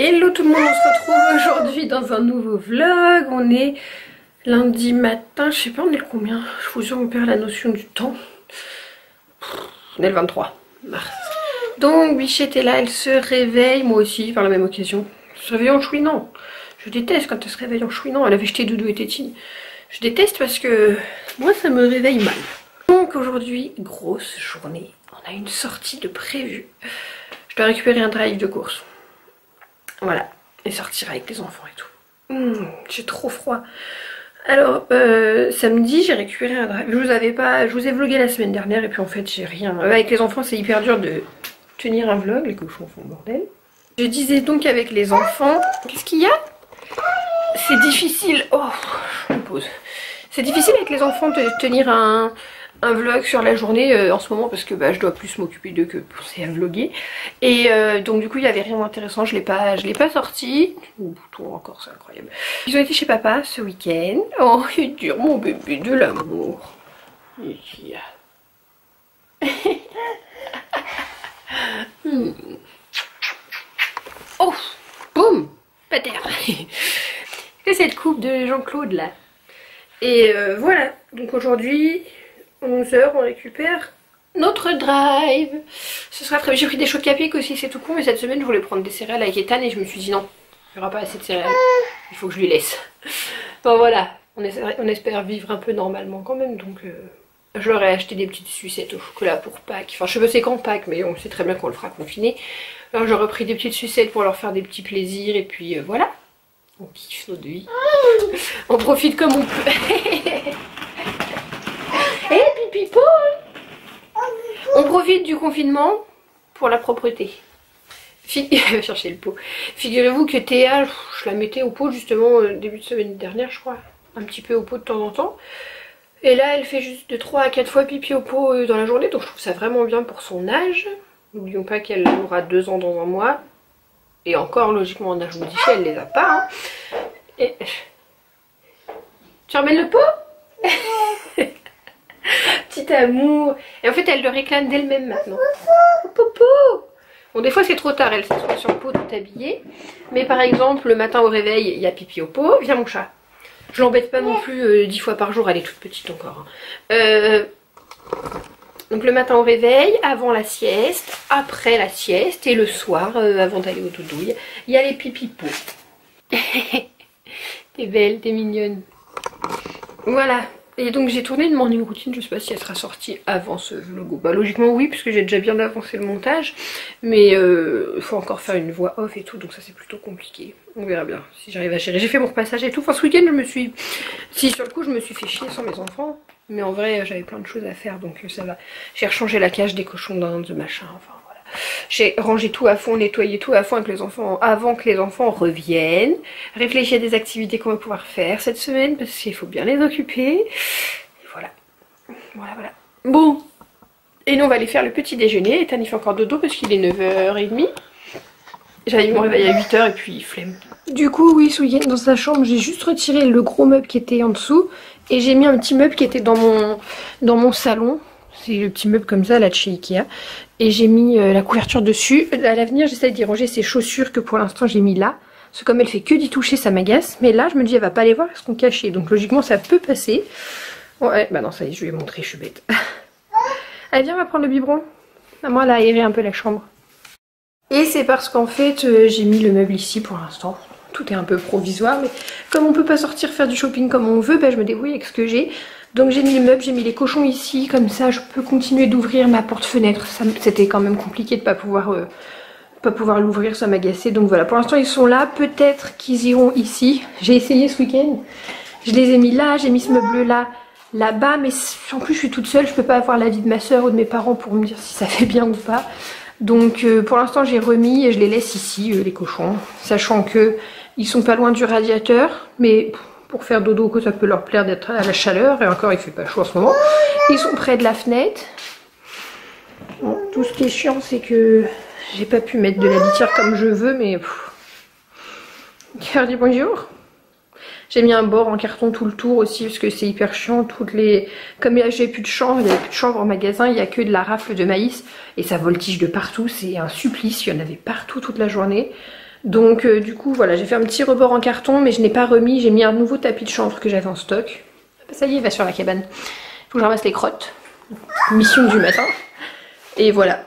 Hello tout le monde, on se retrouve aujourd'hui dans un nouveau vlog. On est lundi matin, je sais pas on est le combien, je vous jure on perd la notion du temps. On est le 23 mars. Donc Bichette est là, elle se réveille, moi aussi par la même occasion. Elle se réveille en chouinant. Je déteste quand elle se réveille en chouinant, elle avait jeté Doudou et Tétine. Je déteste parce que moi ça me réveille mal. Donc aujourd'hui, grosse journée, on a une sortie de prévue. Je dois récupérer un drive de course. Voilà, et sortir avec les enfants et tout. J'ai trop froid. Alors, samedi, j'ai récupéré un drive. Je vous ai vlogué la semaine dernière et puis en fait, j'ai rien. Avec les enfants, c'est hyper dur de tenir un vlog. Les cochons font le bordel. Je disais donc avec les enfants, qu'est-ce qu'il y a? C'est difficile. Oh, je me pose. C'est difficile avec les enfants de tenir un vlog sur la journée en ce moment parce que je dois plus m'occuper d'eux que penser à vlogger. Et donc du coup il n'y avait rien d'intéressant, je l'ai pas sorti. Oh, bouton encore, c'est incroyable. Ils ont été chez papa ce week-end. Oh il est dur mon bébé, de l'amour. Oh, boum, pas terre. C'est cette coupe de Jean-Claude là. Et voilà, donc aujourd'hui 11h on récupère notre drive. Ce sera très... J'ai pris des chocs à pic aussi, c'est tout con, mais cette semaine je voulais prendre des céréales avec Ethan et je me suis dit non, il n'y aura pas assez de céréales, il faut que je lui laisse. Bon voilà, on espère vivre un peu normalement quand même, donc je leur ai acheté des petites sucettes au chocolat pour Pâques. Enfin je sais pas c'est quand Pâques, mais on sait très bien qu'on le fera confiner. Alors j'aurais pris des petites sucettes pour leur faire des petits plaisirs et puis voilà. On kiffe notre vie. On profite comme on peut. Eh pipipo. On profite du confinement pour la propreté. Elle va chercher le pot. Figurez-vous que Théa, je la mettais au pot justement début de semaine dernière je crois. Un petit peu au pot de temps en temps. Et là elle fait juste de 3 à 4 fois pipi au pot dans la journée. Donc je trouve ça vraiment bien pour son âge. N'oublions pas qu'elle aura 2 ans dans un mois. Et encore logiquement en âge modifié elle les a pas. Hein. Et... Tu remets le pot? Petit amour. Et en fait elle le réclame d'elle-même maintenant. Popo. Bon des fois c'est trop tard, elle s'assoit sur le pot tout habillée. Mais par exemple le matin au réveil il y a pipi au pot. Viens mon chat. Je l'embête pas non plus 10 fois par jour, elle est toute petite encore. Donc le matin au réveil, avant la sieste, après la sieste et le soir avant d'aller au doudouille, il y a les pipi-pots. T'es belle, t'es mignonne. Voilà. Et donc j'ai tourné une morning routine, je sais pas si elle sera sortie avant ce vlog. Logiquement oui, puisque j'ai déjà bien avancé le montage. Mais il faut encore faire une voix off et tout, donc ça c'est plutôt compliqué. On verra bien si j'arrive à gérer. J'ai fait mon repassage et tout. Enfin ce week-end je me suis... Si sur le coup je me suis fait chier sans mes enfants. Mais en vrai j'avais plein de choses à faire, donc ça va. J'ai rechangé la cage des cochons d'Inde, machin, enfin voilà. J'ai rangé tout à fond, nettoyé tout à fond avec les enfants avant que les enfants reviennent. Réfléchi à des activités qu'on va pouvoir faire cette semaine parce qu'il faut bien les occuper. Et voilà. Voilà, voilà. Bon. Et nous on va aller faire le petit déjeuner. Ethan il fait encore dodo parce qu'il est 9h30. J'avais mis mon réveil à 8h et puis flemme. Du coup oui ce week-end dans sa chambre j'ai juste retiré le gros meuble qui était en dessous. Et j'ai mis un petit meuble qui était dans mon salon. C'est le petit meuble comme ça là de chez Ikea. Et j'ai mis la couverture dessus. À l'avenir j'essaie d'y ranger ces chaussures que pour l'instant j'ai mis là. Parce que comme elle fait que d'y toucher ça m'agace. Mais là je me dis elle va pas les voir, elles seront cachées. Donc logiquement ça peut passer. Ouais bah non ça y est je lui ai montré, je suis bête. Allez viens on va prendre le biberon. Moi elle a aéré un peu la chambre. Et c'est parce qu'en fait j'ai mis le meuble ici pour l'instant. Tout est un peu provisoire, mais comme on peut pas sortir faire du shopping comme on veut, je me débrouille avec ce que j'ai. Donc j'ai mis le meuble, j'ai mis les cochons ici, comme ça je peux continuer d'ouvrir ma porte-fenêtre. C'était quand même compliqué de pas pouvoir l'ouvrir, ça m'agaçait. Donc voilà, pour l'instant ils sont là, peut-être qu'ils iront ici. J'ai essayé ce week-end, je les ai mis là, j'ai mis ce meuble là, là-bas, mais en plus je suis toute seule, je peux pas avoir l'avis de ma soeur ou de mes parents pour me dire si ça fait bien ou pas. Donc pour l'instant j'ai remis et je les laisse ici, les cochons, sachant que ils sont pas loin du radiateur, mais pour faire dodo que ça peut leur plaire d'être à la chaleur, et encore il fait pas chaud en ce moment. Ils sont près de la fenêtre. Bon, tout ce qui est chiant c'est que j'ai pas pu mettre de la litière comme je veux, mais... Dis bonjour. J'ai mis un bord en carton tout le tour aussi parce que c'est hyper chiant. Comme j'ai plus de chanvre, il n'y avait plus de chanvre en magasin, il n'y a que de la rafle de maïs et ça voltige de partout. C'est un supplice, il y en avait partout toute la journée. Donc du coup voilà, j'ai fait un petit rebord en carton mais je n'ai pas remis, j'ai mis un nouveau tapis de chanvre que j'avais en stock. Ça y est, il va sur la cabane. Faut que je ramasse les crottes. Mission du matin. Et voilà.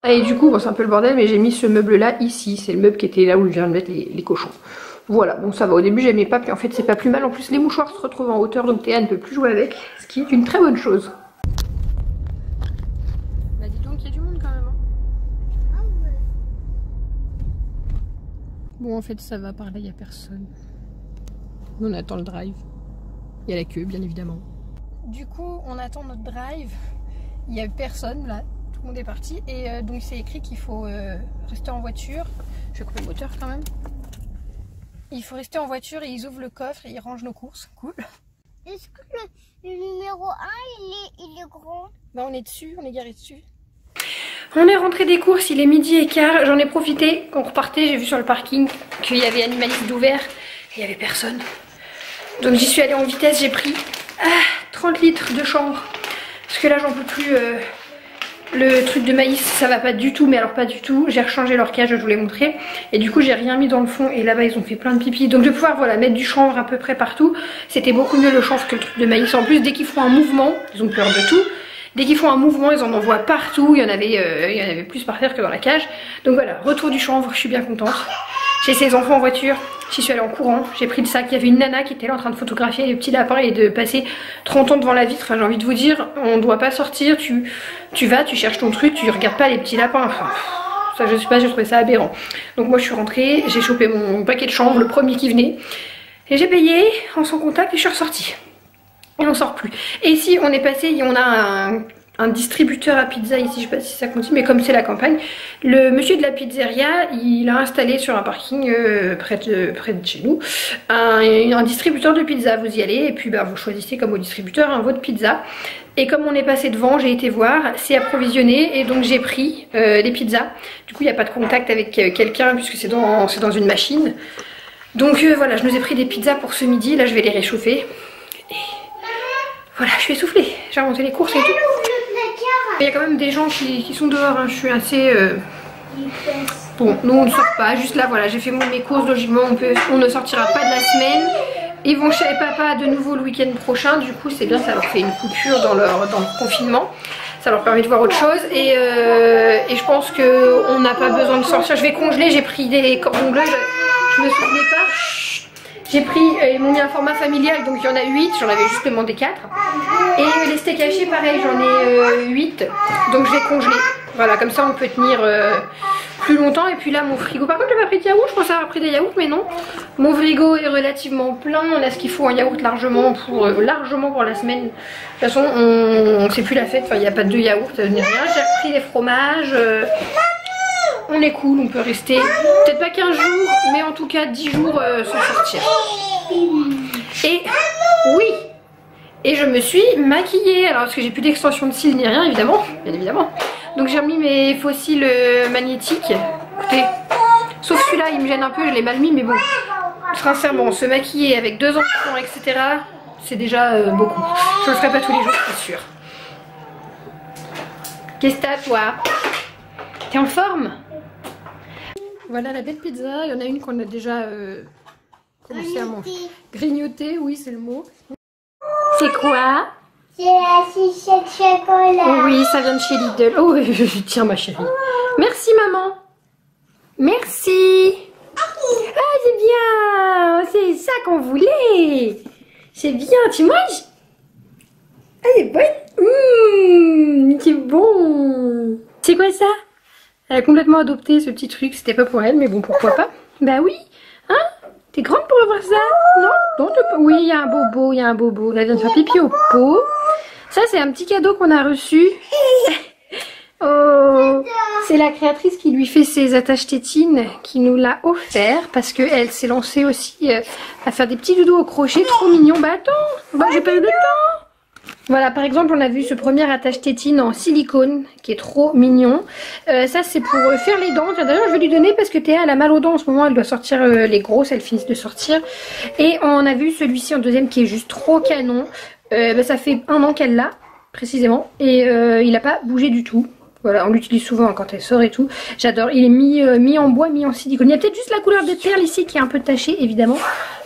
Et du coup, bon, c'est un peu le bordel, mais j'ai mis ce meuble là ici. C'est le meuble qui était là où je viens de mettre les cochons. Voilà, bon ça va. Au début j'aimais pas, puis en fait c'est pas plus mal. En plus les mouchoirs se retrouvent en hauteur, donc Théa ne peut plus jouer avec. Ce qui est une très bonne chose. Bah dis donc, il y a du monde quand même. Hein. Ah ouais. Bon en fait ça va, par là il n'y a personne. On attend le drive. Il y a la queue bien évidemment. Du coup on attend notre drive. Il n'y a personne là. Tout le monde est parti et donc c'est écrit qu'il faut rester en voiture. Je vais couper le moteur quand même. Il faut rester en voiture et ils ouvrent le coffre et ils rangent nos courses. Cool. Est-ce que le numéro 1 il est grand? Bah on est dessus, on est garé dessus. On est rentré des courses, il est 12h15. J'en ai profité quand on repartait, j'ai vu sur le parking qu'il y avait Animaliste d'ouvert et il n'y avait personne. Donc j'y suis allée en vitesse, j'ai pris 30 litres de chanvre. Parce que là j'en peux plus. Le truc de maïs ça va pas du tout, mais alors pas du tout. J'ai rechangé leur cage, je vous l'ai montré. Et du coup j'ai rien mis dans le fond et là-bas ils ont fait plein de pipi. Donc je vais pouvoir voilà, mettre du chanvre à peu près partout. C'était beaucoup mieux le chanvre que le truc de maïs. En plus dès qu'ils font un mouvement, ils ont peur de tout. Dès qu'ils font un mouvement ils en envoient partout. Il y en avait plus par terre que dans la cage. Donc voilà, retour du chanvre, je suis bien contente. J'ai laissé les enfants en voiture, j'y suis allée en courant, j'ai pris le sac, il y avait une nana qui était là en train de photographier les petits lapins et de passer 30 ans devant la vitre. Enfin j'ai envie de vous dire, on doit pas sortir, tu vas, tu cherches ton truc, tu regardes pas les petits lapins. Enfin, ça je sais pas, j'ai trouvé ça aberrant. Donc moi je suis rentrée, j'ai chopé mon paquet de chanvre, le premier qui venait, et j'ai payé en sans contact et je suis ressortie. Et on sort plus. Et ici on est passé, on a un distributeur à pizza ici, je sais pas si ça continue, mais comme c'est la campagne, le monsieur de la pizzeria, il a installé sur un parking près de chez nous, un distributeur de pizza. Vous y allez et puis bah, vous choisissez comme au distributeur votre pizza. Et comme on est passé devant, j'ai été voir, c'est approvisionné et donc j'ai pris les pizzas. Du coup il n'y a pas de contact avec quelqu'un puisque c'est dans une machine. Donc voilà, je nous ai pris des pizzas pour ce midi, là je vais les réchauffer. Et voilà, je suis essoufflée, j'ai remonté les courses et tout. Il y a quand même des gens qui sont dehors, hein. Je suis assez... Bon, nous on ne sort pas, juste là voilà, j'ai fait mes courses, logiquement on ne sortira pas de la semaine. Ils vont chez papa de nouveau le week-end prochain, du coup c'est bien, ça leur fait une coupure dans le confinement. Ça leur permet de voir autre chose et je pense qu'on n'a pas besoin de sortir. Je vais congeler, j'ai pris des cordons bleus, je me souvenais pas. J'ai pris, ils m'ont mis un format familial, donc il y en a 8, j'en avais juste demandé 4. Et les steaks hachés, pareil, j'en ai 8, donc je vais congeler. Voilà, comme ça on peut tenir plus longtemps. Et puis là, mon frigo, par contre, j'ai pas pris de yaourt, je pensais avoir pris des yaourts, mais non. Mon frigo est relativement plein, on a ce qu'il faut en yaourt largement pour la semaine. De toute façon, c'est plus la fête, enfin, il n'y a pas de yaourt, ni rien. J'ai repris les fromages. On est cool, on peut rester peut-être pas 15 jours, mais en tout cas 10 jours sans sortir. Et oui, et je me suis maquillée, alors parce que j'ai plus d'extension de cils ni rien évidemment, bien évidemment. Donc j'ai remis mes faux cils magnétiques. Écoutez, sauf celui-là, il me gêne un peu, je l'ai mal mis, mais bon, sincèrement, se maquiller avec 2 enfants, etc., c'est déjà beaucoup. Je le ferai pas tous les jours, c'est sûr. Qu'est-ce que t'as toi? T'es en forme? Voilà la belle pizza, il y en a une qu'on a déjà commencé à manger. Grignoter, oui c'est le mot. C'est quoi? C'est la sucette chocolat. Oui, ça vient de chez Lidl. Oh, tiens ma chérie. Merci maman. Merci. Ah c'est bien, c'est ça qu'on voulait. C'est bien, tu manges? Ah c'est bonne. C'est bon. C'est quoi ça? Elle a complètement adopté ce petit truc, c'était pas pour elle, mais bon, pourquoi pas. Bah oui, hein? T'es grande pour avoir ça? Non, oui, il y a un bobo, il y a un bobo. Elle vient de faire pipi au pot. Ça, c'est un petit cadeau qu'on a reçu. Oh, c'est la créatrice qui lui fait ses attaches tétines qui nous l'a offert parce qu'elle s'est lancée aussi à faire des petits doudous au crochet, trop mignon. Bah attends, bah j'ai pas eu le temps. Voilà, par exemple, on a vu ce premier attache tétine en silicone qui est trop mignon. Ça, c'est pour faire les dents. D'ailleurs, je vais lui donner parce que Théa, elle a mal aux dents en ce moment. Elle doit sortir les grosses, elles finissent de sortir. Et on a vu celui-ci en deuxième qui est juste trop canon. Bah, ça fait 1 an qu'elle l'a, précisément. Et il n'a pas bougé du tout. Voilà, on l'utilise souvent quand elle sort et tout. J'adore, il est mi en bois, mi en silicone. Il y a peut-être juste la couleur des perles ici qui est un peu tachée, évidemment.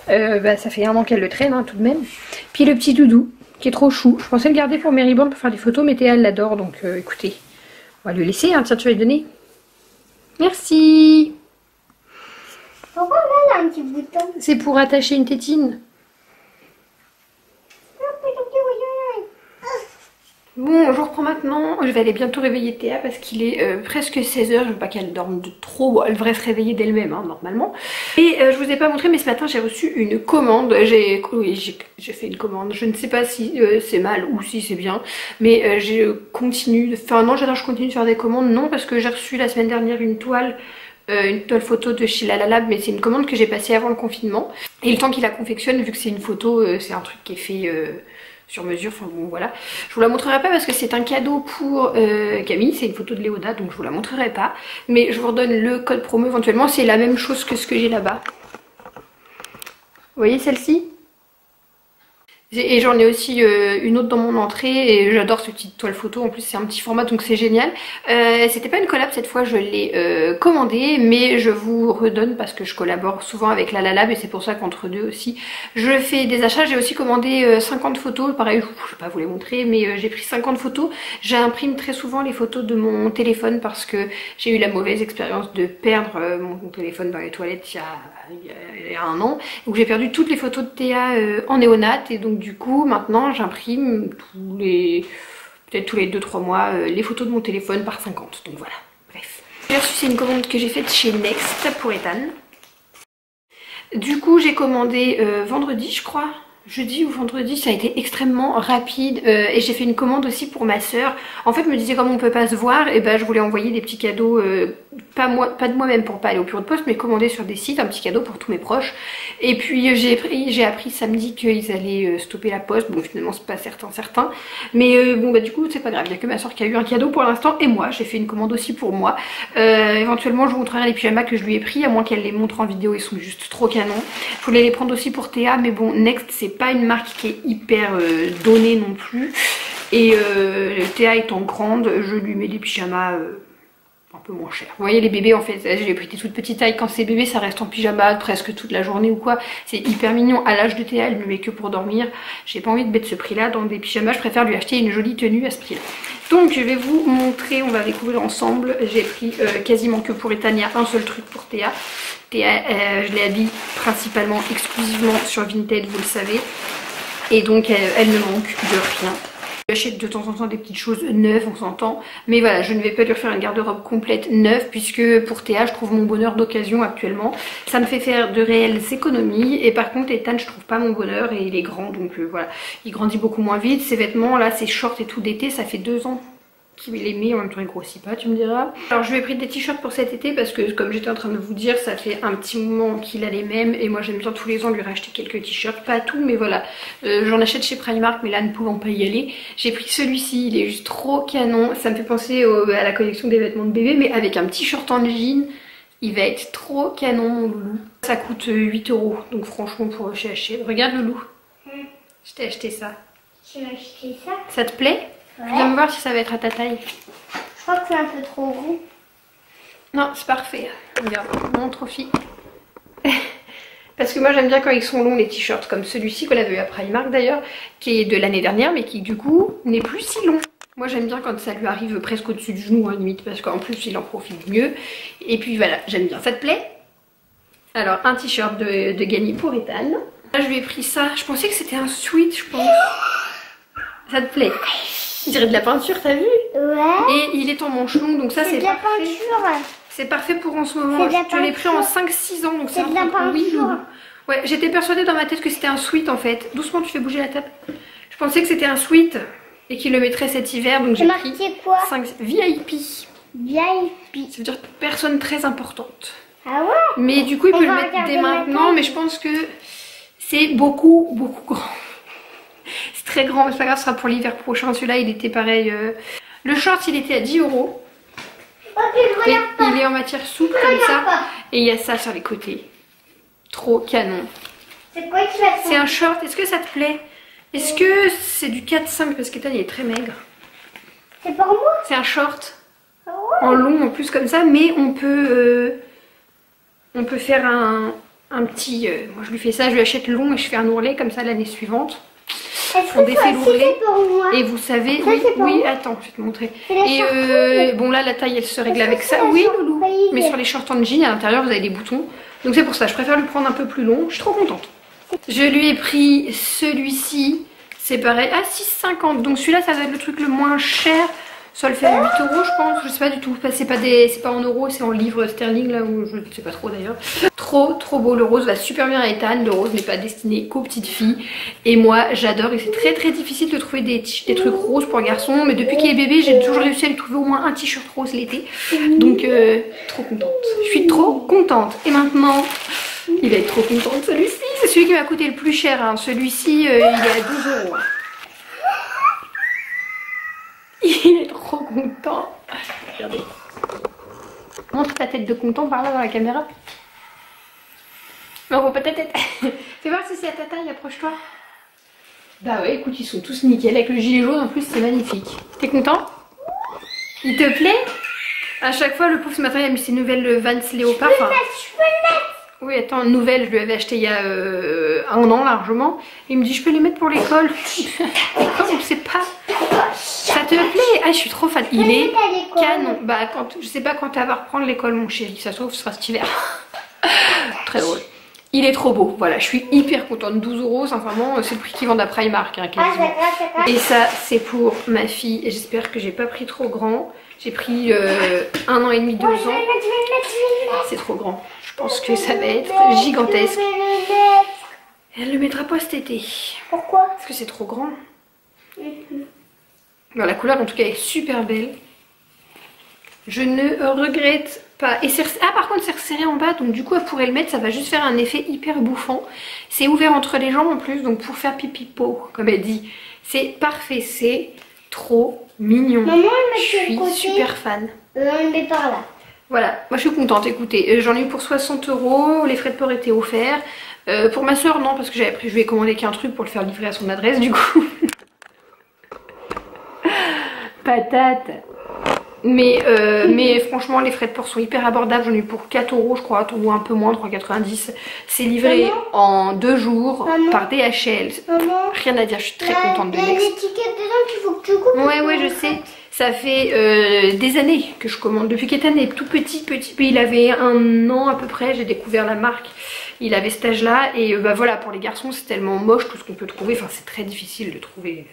Ça fait un an qu'elle le traîne, hein, tout de même. Puis le petit doudou, qui est trop chou. Je pensais le garder pour mes ribbons pour faire des photos, mais Théa, elle l'adore. Donc écoutez, on va lui laisser. Hein. Tiens, tu vas lui donner. Merci. Pourquoi là, il y a un petit bouton? C'est pour attacher une tétine. Bon, je reprends maintenant. Je vais aller bientôt réveiller Théa parce qu'il est presque 16 h. Je veux pas qu'elle dorme de trop. Bon, elle devrait se réveiller d'elle-même, hein, normalement. Et je vous ai pas montré, mais ce matin j'ai reçu une commande. J'ai fait une commande. Je ne sais pas si c'est mal ou si c'est bien. Mais je continue. Enfin, non, j'adore, je continue de faire des commandes. Non, parce que j'ai reçu la semaine dernière une toile photo de chez Lalalab, mais c'est une commande que j'ai passée avant le confinement. Et le temps qu'il la confectionne, vu que c'est une photo, c'est un truc qui est fait sur mesure, enfin bon voilà. Je vous la montrerai pas parce que c'est un cadeau pour Camille, c'est une photo de Léoda, donc je vous la montrerai pas. Mais je vous redonne le code promo éventuellement, c'est la même chose que ce que j'ai là-bas. Vous voyez celle-ci? Et j'en ai aussi une autre dans mon entrée et j'adore ce petit toile photo, en plus c'est un petit format donc c'est génial. C'était pas une collab cette fois, je l'ai commandée, mais je vous redonne parce que je collabore souvent avec Lalalab et c'est pour ça qu'entre deux aussi je fais des achats. J'ai aussi commandé 50 photos, pareil je vais pas vous les montrer mais j'ai pris 50 photos. J'imprime très souvent les photos de mon téléphone parce que j'ai eu la mauvaise expérience de perdre mon téléphone dans les toilettes il y a un an. Donc j'ai perdu toutes les photos de Théa en néonate et donc du coup maintenant j'imprime peut-être tous les 2-3 mois les photos de mon téléphone par 50. Donc voilà, bref. J'ai reçu, c'est une commande que j'ai faite chez Next pour Ethan. Du coup j'ai commandé vendredi je crois. Jeudi ou vendredi, ça a été extrêmement rapide et j'ai fait une commande aussi pour ma soeur. En fait, je me disais comme on peut pas se voir, et ben je voulais envoyer des petits cadeaux, pas de moi-même pour pas aller au bureau de poste, mais commander sur des sites un petit cadeau pour tous mes proches. Et puis j'ai appris samedi qu'ils allaient stopper la poste. Bon, finalement c'est pas certain, mais bon bah du coup c'est pas grave. Il y a que ma soeur qui a eu un cadeau pour l'instant et moi j'ai fait une commande aussi pour moi. Éventuellement je vous montrerai les pyjamas que je lui ai pris, à moins qu'elle les montre en vidéo, ils sont juste trop canons. Je voulais les prendre aussi pour Théa, mais bon Next c'est pas une marque qui est hyper donnée non plus et Théa étant grande je lui mets des pyjamas un peu moins chers. Vous voyez les bébés en fait, j'ai pris des toutes petites tailles, quand c'est bébé ça reste en pyjama presque toute la journée ou quoi, c'est hyper mignon. À l'âge de Théa elle ne met que pour dormir, j'ai pas envie de mettre ce prix là dans des pyjamas, je préfère lui acheter une jolie tenue à ce prix là. Donc je vais vous montrer, on va découvrir ensemble. J'ai pris quasiment que pour Ethan, il y a un seul truc pour Théa. Théa, je l'ai habillée principalement, exclusivement sur Vinted, vous le savez. Et donc elle ne manque de rien. J'achète de temps en temps des petites choses neuves, on s'entend. Mais voilà, je ne vais pas lui refaire une garde-robe complète neuve puisque pour Théa, je trouve mon bonheur d'occasion actuellement. Ça me fait faire de réelles économies. Et par contre, Ethan, je trouve pas mon bonheur et il est grand. Donc voilà, il grandit beaucoup moins vite. Ses vêtements, là, ses shorts et tout d'été, ça fait 2 ans qu'il les met, en même temps il grossit pas, tu me diras. Alors je lui ai pris des t-shirts pour cet été parce que comme j'étais en train de vous dire, ça fait un petit moment qu'il a les mêmes et moi j'aime bien tous les ans lui racheter quelques t-shirts, pas tout mais voilà. J'en achète chez Primark mais là ne pouvant pas y aller. J'ai pris celui-ci, il est juste trop canon, ça me fait penser à la collection des vêtements de bébé mais avec un petit short en jean. Il va être trop canon mon loulou. Ça coûte 8 €, donc franchement pour chez H&M. Regarde loulou, je t'ai acheté ça. Tu m'as acheté ça? Ça te plaît? Ouais. Viens me voir si ça va être à ta taille. Je crois que c'est un peu trop rond. Non, c'est parfait. Regarde, montre aux filles. Parce que moi j'aime bien quand ils sont longs les t-shirts comme celui-ci qu'on avait eu à Primark d'ailleurs, qui est de l'année dernière mais qui du coup n'est plus si long. Moi j'aime bien quand ça lui arrive presque au-dessus du genou hein, limite parce qu'en plus il en profite mieux. Et puis voilà, j'aime bien. Ça te plaît? Alors un t-shirt de Gagny pour Ethan. Là je lui ai pris ça, je pensais que c'était un sweat je pense. Ça te plaît? On dirait de la peinture, t'as vu? Ouais. Et il est en manche longue, donc ça c'est de la parfait. peinture. C'est parfait pour en ce moment. Je l'ai pris en 5-6 ans, donc c'est de la peinture. Oui, ouais, j'étais persuadée dans ma tête que c'était un sweat en fait. Doucement, tu fais bouger la table. Je pensais que c'était un sweat et qu'il le mettrait cet hiver, donc j'ai pris quoi? 5 VIP. VIP. Ça veut dire personne très importante. Ah ouais? Mais du coup, il peut le mettre dès maintenant, mais je pense que c'est beaucoup grand. C'est très grand, mais c'est pas grave, ce sera pour l'hiver prochain. Celui-là, il était pareil. Le short, il était à 10 €. Et il est en matière souple comme ça. Et il y a ça sur les côtés. Trop canon. C'est quoi que tu as? C'est un short, est-ce que ça te plaît? Est-ce que c'est du 4-5 parce qu'Ethan il est très maigre? C'est pour moi? C'est un short. en long en plus comme ça, mais on peut faire un petit... moi je lui fais ça, je lui achète long et je fais un ourlet comme ça l'année suivante. On défait l'ourlet et vous savez, oui, attends, je vais te montrer. Et bon là la taille elle se règle avec ça, oui Loulou, mais sur les shorts en jean à l'intérieur vous avez des boutons. Donc c'est pour ça, je préfère lui prendre un peu plus long, je suis trop contente. Je lui ai pris celui-ci, c'est pareil, à 6,50, donc celui-là ça va être le truc le moins cher. Ça le fait à 8 euros je pense, je sais pas du tout, c'est pas en euros, c'est en livres sterling là où je ne sais pas trop d'ailleurs. Trop beau, le rose va super bien à Ethan, le rose n'est pas destiné qu'aux petites filles et moi j'adore et c'est très difficile de trouver des trucs roses pour garçons, mais depuis qu'il est bébé j'ai toujours réussi à lui trouver au moins un t-shirt rose l'été, donc trop contente, je suis trop contente. Et maintenant il va être trop content de celui-ci, c'est celui qui m'a coûté le plus cher, hein. Celui-ci il est à 12 euros. Il est trop content. Regardez. Montre ta tête de content par là dans la caméra. On voit pas ta tête. Fais voir si c'est à ta taille, approche-toi. Bah ouais, écoute, ils sont tous nickel. Avec le gilet jaune en plus, c'est magnifique. T'es content? Il te plaît? À chaque fois, le pauvre ce matin, il a mis ses nouvelles Vans Léopard. Je peux le mettre. Oui, attends, nouvelle, je lui avais acheté il y a 1 an largement. Il me dit, je peux les mettre pour l'école. On ne sait pas. Ça te plaît? Ah, je suis trop fan. Il est canon. Bah, je sais pas quand elle va reprendre l'école, mon chéri. Ça se trouve, ce sera cet hiver. Très drôle. Il est trop beau. Voilà, je suis hyper contente. 12 euros, sincèrement, c'est le prix qu'ils vendent à Primark, hein, quasiment. Et ça, c'est pour ma fille. Et j'espère que j'ai pas pris trop grand. J'ai pris 1 an et demi, 2 ans. C'est trop grand. Je pense que ça va être gigantesque. Elle le mettra pas cet été. Pourquoi? Parce que c'est trop grand. Bon, la couleur en tout cas est super belle. Je ne regrette pas. Et par contre c'est resserré en bas, donc du coup elle pourrait le mettre, ça va juste faire un effet hyper bouffant. C'est ouvert entre les jambes en plus, donc pour faire pipi pot, comme elle dit. C'est parfait, c'est trop mignon. Maman, je suis super fan. On le met par là. Voilà, moi je suis contente, écoutez, j'en ai eu pour 60 euros, les frais de port étaient offerts. Pour ma soeur non, parce que je lui ai commandé qu'un truc pour le faire livrer à son adresse du coup. Patate. Mais franchement les frais de port sont hyper abordables, j'en ai eu pour 4 euros je crois, ou un peu moins, 3,90. C'est livré en 2 jours par DHL. Rien à dire, je suis très contente de Next. Il y a une étiquette dedans qu'il faut que tu coupes. Ouais, je sais. Ça fait des années que je commande. Depuis qu'Ethan est tout petit. Il avait 1 an à peu près, j'ai découvert la marque. Il avait cet âge-là. Et bah voilà, pour les garçons, c'est tellement moche tout ce qu'on peut trouver. Enfin, c'est très difficile de trouver.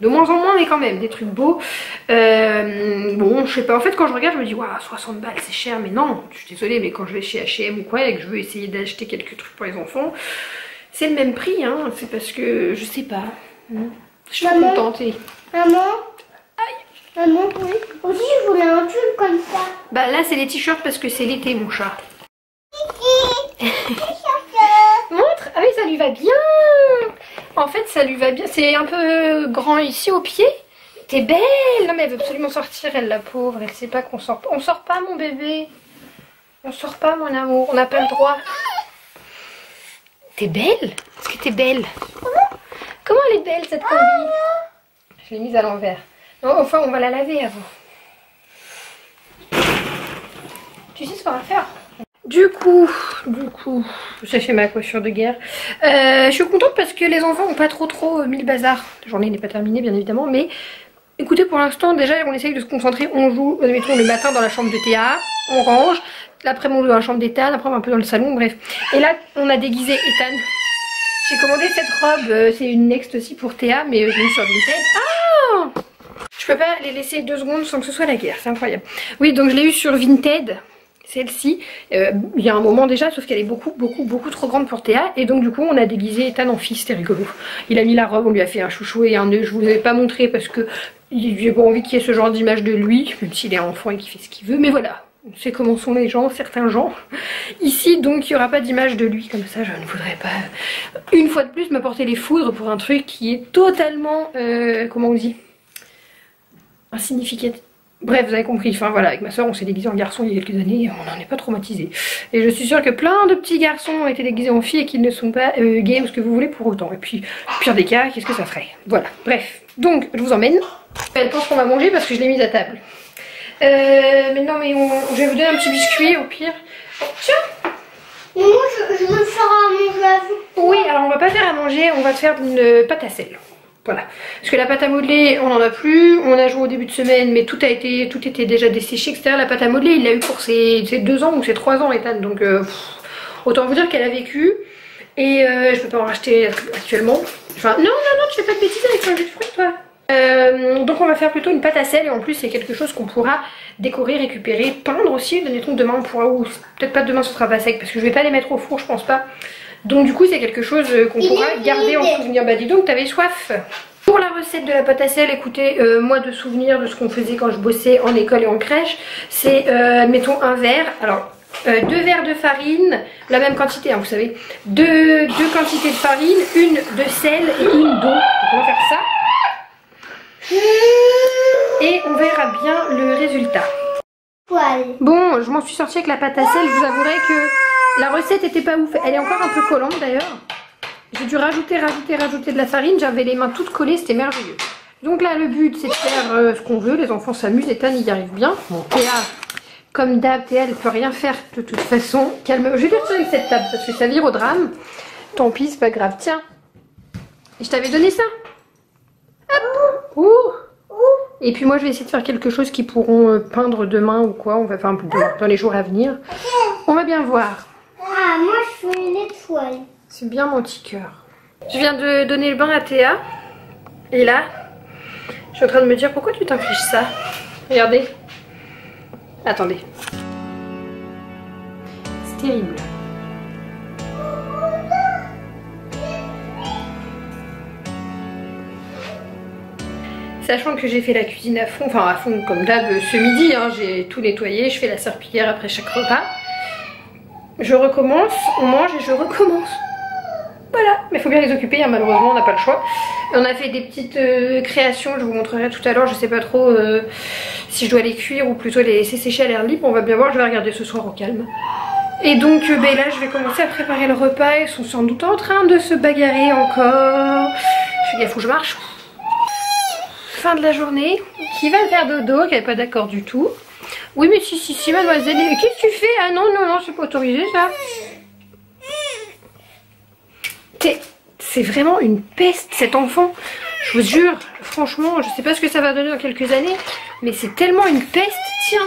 De moins en moins, mais quand même, des trucs beaux. Bon, je sais pas. En fait, quand je regarde, je me dis, waouh, 60 balles, c'est cher. Mais non, je suis désolée, mais quand je vais chez H&M ou quoi et que je veux essayer d'acheter quelques trucs pour les enfants, c'est le même prix. Hein. C'est parce que, je sais pas. Je suis contente. Et... Maman. Maman, oui. Aussi, je voulais un pull comme ça. Bah là, c'est les t-shirts parce que c'est l'été, mon chat. Montre. Ah oui, ça lui va bien. En fait, ça lui va bien. C'est un peu grand ici au pied. T'es belle. Non, mais elle veut absolument sortir, elle, la pauvre. Elle sait pas qu'on sort. On sort pas, mon bébé. On sort pas, mon amour. On n'a pas le droit. T'es belle? Est-ce que t'es belle? Comment elle est belle, cette combi? Je l'ai mise à l'envers. Non, enfin, on va la laver avant. Tu sais ce qu'on va faire? Du coup, ça fait ma coiffure de guerre. Je suis contente parce que les enfants n'ont pas trop mis le bazar. La journée n'est pas terminée, bien évidemment, mais écoutez, pour l'instant, déjà, on essaye de se concentrer. On joue, mettons, le matin dans la chambre de Théa, on range. L'après-midi, on joue dans la chambre d'Ethan, après, on va un peu dans le salon, bref. Et là, on a déguisé Ethan. J'ai commandé cette robe, c'est une Next aussi pour Théa, mais je l'ai mis sur Vinted. Ah! Je peux pas les laisser 2 secondes sans que ce soit la guerre, c'est incroyable. Oui, donc je l'ai eu sur Vinted, celle-ci, il y a un moment déjà, sauf qu'elle est beaucoup trop grande pour Théa. Et donc du coup on a déguisé Ethan en fille, c'était rigolo. Il a mis la robe, on lui a fait un chouchou et un nœud, je vous avais pas montré parce que j'ai pas envie qu'il y ait ce genre d'image de lui, même s'il est enfant et qu'il fait ce qu'il veut, mais voilà. On sait comment sont les gens, certains gens. Ici, donc, il n'y aura pas d'image de lui. Comme ça, je ne voudrais pas, une fois de plus, m'apporter les foudres pour un truc qui est totalement, comment on dit, insignificatif. Bref, vous avez compris. Enfin, voilà, avec ma soeur, on s'est déguisé en garçon il y a quelques années. On n'en est pas traumatisé. Et je suis sûre que plein de petits garçons ont été déguisés en filles et qu'ils ne sont pas gays ou ce que vous voulez pour autant. Et puis, pire des cas, qu'est-ce que ça ferait? Voilà, bref. Donc, je vous emmène. Elle pense qu'on va manger parce que je l'ai mise à table. Mais non, mais je vais vous donner un petit biscuit au pire. Oh, tiens. Et moi, je veux faire à manger avec. Oui, alors on va pas faire à manger, on va faire une pâte à sel. Voilà. Parce que la pâte à modeler, on n'en a plus. On a joué au début de semaine, mais tout était déjà desséché, etc. La pâte à modeler, il l'a eu pour ses 2 ans ou ses 3 ans, Ethan. Donc, autant vous dire qu'elle a vécu. Et je peux pas en racheter actuellement. Enfin, non, tu fais pas de bêtises avec un jus de fruits, toi. Donc on va faire plutôt une pâte à sel et en plus c'est quelque chose qu'on pourra décorer, récupérer, peindre aussi. Admettons que demain on pourra, ou peut-être pas demain ce sera pas sec parce que je vais pas les mettre au four, je pense pas. Donc du coup c'est quelque chose qu'on pourra garder en souvenir. Bah dis donc t'avais soif. Pour la recette de la pâte à sel, écoutez, moi de souvenir de ce qu'on faisait quand je bossais en école et en crèche, c'est admettons un verre. Alors 2 verres de farine, la même quantité hein, vous savez, 2 quantités de farine, une de sel et une d'eau. Donc on va faire ça. Et on verra bien le résultat. Bon, je m'en suis sortie avec la pâte à sel. Je vous avouerai que la recette était pas ouf. Elle est encore un peu collante d'ailleurs. J'ai dû rajouter de la farine. J'avais les mains toutes collées, c'était merveilleux. Donc là, le but c'est de faire ce qu'on veut. Les enfants s'amusent, Ethan il y arrive bien. Bon, Théa, comme d'hab, Théa elle peut rien faire de toute façon. Calme. Je vais lui retirer cette table parce que ça vire au drame. Tant pis, c'est pas grave. Tiens, et je t'avais donné ça. Hop. Ouh. Et puis moi je vais essayer de faire quelque chose qui pourront peindre demain ou quoi. On va faire un peu demain, dans les jours à venir. On va bien voir. Ah, moi je fais une étoile. C'est bien mon petit cœur. Je viens de donner le bain à Théa. Et là, je suis en train de me dire pourquoi tu t'infliges ça. Regardez. Attendez. C'est terrible. Sachant que j'ai fait la cuisine à fond comme d'hab ce midi, hein, j'ai tout nettoyé, je fais la serpillière après chaque repas. Je recommence, on mange et je recommence. Voilà, mais il faut bien les occuper, hein, malheureusement on n'a pas le choix. On a fait des petites créations, je vous montrerai tout à l'heure, je sais pas trop si je dois les cuire ou plutôt les laisser sécher à l'air libre, on va bien voir, je vais regarder ce soir au calme. Et donc ben là je vais commencer à préparer le repas, ils sont sans doute en train de se bagarrer encore. Je fais gaffe où je marche. Fin de la journée, qui va faire dodo, qui n'est pas d'accord du tout. Oui mais si mademoiselle, qu'est-ce que tu fais? Ah non, c'est pas autorisé ça. C'est vraiment une peste cet enfant. Je vous jure, franchement, je sais pas ce que ça va donner dans quelques années, mais c'est tellement une peste. Tiens,